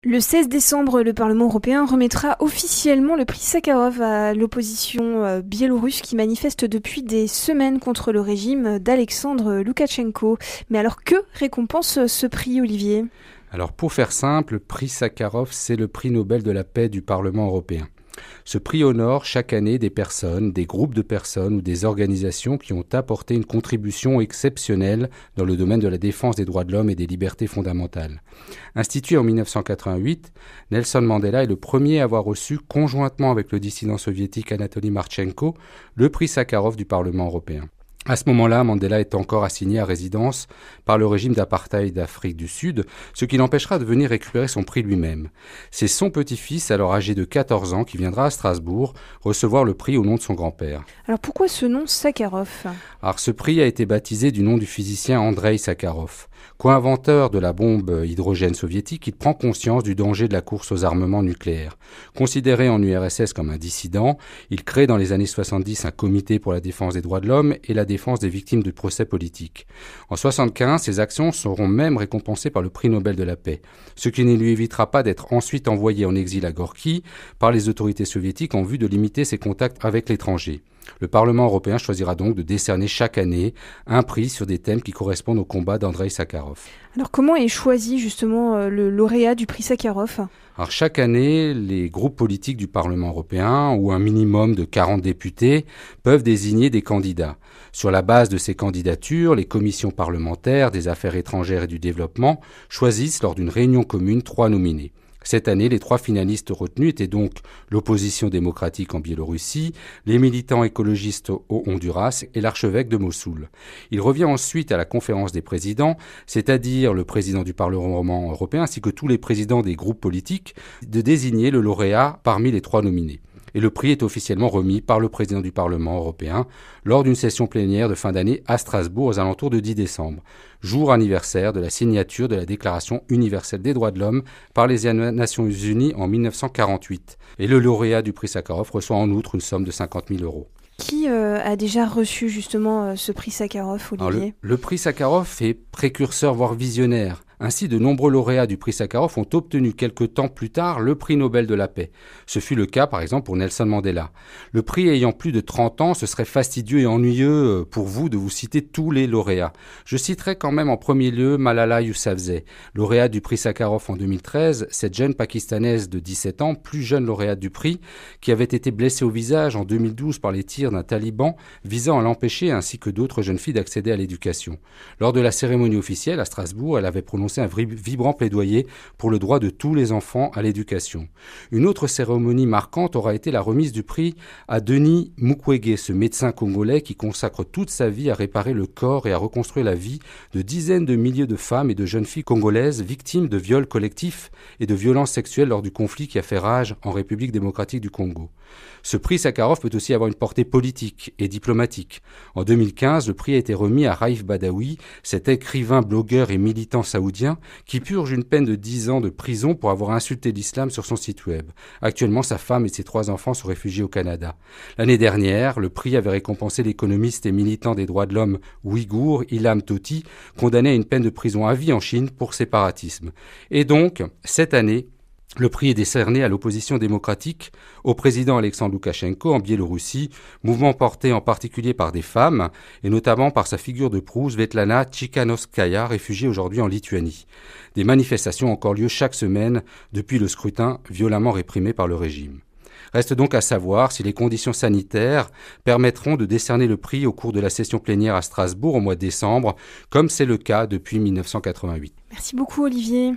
Le 16 décembre, le Parlement européen remettra officiellement le prix Sakharov à l'opposition biélorusse qui manifeste depuis des semaines contre le régime d'Alexandre Loukachenko. Mais alors que récompense ce prix, Olivier ? Alors pour faire simple, le prix Sakharov, c'est le prix Nobel de la paix du Parlement européen. Ce prix honore chaque année des personnes, des groupes de personnes ou des organisations qui ont apporté une contribution exceptionnelle dans le domaine de la défense des droits de l'homme et des libertés fondamentales. Institué en 1988, Nelson Mandela est le premier à avoir reçu, conjointement avec le dissident soviétique Anatoly Marchenko, le prix Sakharov du Parlement européen. À ce moment-là, Mandela est encore assigné à résidence par le régime d'apartheid d'Afrique du Sud, ce qui l'empêchera de venir récupérer son prix lui-même. C'est son petit-fils, alors âgé de 14 ans, qui viendra à Strasbourg recevoir le prix au nom de son grand-père. Alors pourquoi ce nom Sakharov ? Alors ce prix a été baptisé du nom du physicien Andreï Sakharov. Co-inventeur de la bombe hydrogène soviétique, il prend conscience du danger de la course aux armements nucléaires. Considéré en URSS comme un dissident, il crée dans les années 70 un comité pour la défense des droits de l'homme et la défense des victimes de procès politiques. En 1975, ses actions seront même récompensées par le prix Nobel de la paix, ce qui ne lui évitera pas d'être ensuite envoyé en exil à Gorky par les autorités soviétiques en vue de limiter ses contacts avec l'étranger. Le Parlement européen choisira donc de décerner chaque année un prix sur des thèmes qui correspondent au combat d'Andreï Sakharov. Alors comment est choisi justement le lauréat du prix Sakharov ? Alors chaque année, les groupes politiques du Parlement européen, ou un minimum de 40 députés, peuvent désigner des candidats. Sur la base de ces candidatures, les commissions parlementaires des affaires étrangères et du développement choisissent lors d'une réunion commune 3 nominés. Cette année, les 3 finalistes retenus étaient donc l'opposition démocratique en Biélorussie, les militants écologistes au Honduras et l'archevêque de Mossoul. Il revient ensuite à la conférence des présidents, c'est-à-dire le président du Parlement européen ainsi que tous les présidents des groupes politiques, de désigner le lauréat parmi les 3 nominés. Et le prix est officiellement remis par le président du Parlement européen lors d'une session plénière de fin d'année à Strasbourg aux alentours de 10 décembre, jour anniversaire de la signature de la Déclaration universelle des droits de l'homme par les Nations unies en 1948. Et le lauréat du prix Sakharov reçoit en outre une somme de 50 000 euros. Qui a déjà reçu justement ce prix Sakharov, Olivier ? Le prix Sakharov est précurseur, voire visionnaire. Ainsi, de nombreux lauréats du prix Sakharov ont obtenu quelque temps plus tard le prix Nobel de la paix. Ce fut le cas, par exemple, pour Nelson Mandela. Le prix ayant plus de 30 ans, ce serait fastidieux et ennuyeux pour vous de vous citer tous les lauréats. Je citerai quand même en premier lieu Malala Yousafzai, lauréate du prix Sakharov en 2013, cette jeune Pakistanaise de 17 ans, plus jeune lauréate du prix, qui avait été blessée au visage en 2012 par les tirs d'un taliban visant à l'empêcher, ainsi que d'autres jeunes filles, d'accéder à l'éducation. Lors de la cérémonie officielle à Strasbourg, elle avait prononcé un vibrant plaidoyer pour le droit de tous les enfants à l'éducation. Une autre cérémonie marquante aura été la remise du prix à Denis Mukwege, ce médecin congolais qui consacre toute sa vie à réparer le corps et à reconstruire la vie de dizaines de milliers de femmes et de jeunes filles congolaises victimes de viols collectifs et de violences sexuelles lors du conflit qui a fait rage en République démocratique du Congo. Ce prix Sakharov peut aussi avoir une portée politique et diplomatique. En 2015, le prix a été remis à Raif Badawi, cet écrivain, blogueur et militant saoudien qui purge une peine de 10 ans de prison pour avoir insulté l'islam sur son site web. Actuellement, sa femme et ses 3 enfants sont réfugiés au Canada. L'année dernière, le prix avait récompensé l'économiste et militant des droits de l'homme ouïghour Ilham Tohti, condamné à une peine de prison à vie en Chine pour séparatisme. Et donc, cette année, le prix est décerné à l'opposition démocratique au président Alexandre Loukachenko en Biélorussie, mouvement porté en particulier par des femmes, et notamment par sa figure de proue Svetlana Tsikhanouskaya, réfugiée aujourd'hui en Lituanie. Des manifestations ont encore lieu chaque semaine depuis le scrutin violemment réprimé par le régime. Reste donc à savoir si les conditions sanitaires permettront de décerner le prix au cours de la session plénière à Strasbourg au mois de décembre, comme c'est le cas depuis 1988. Merci beaucoup, Olivier.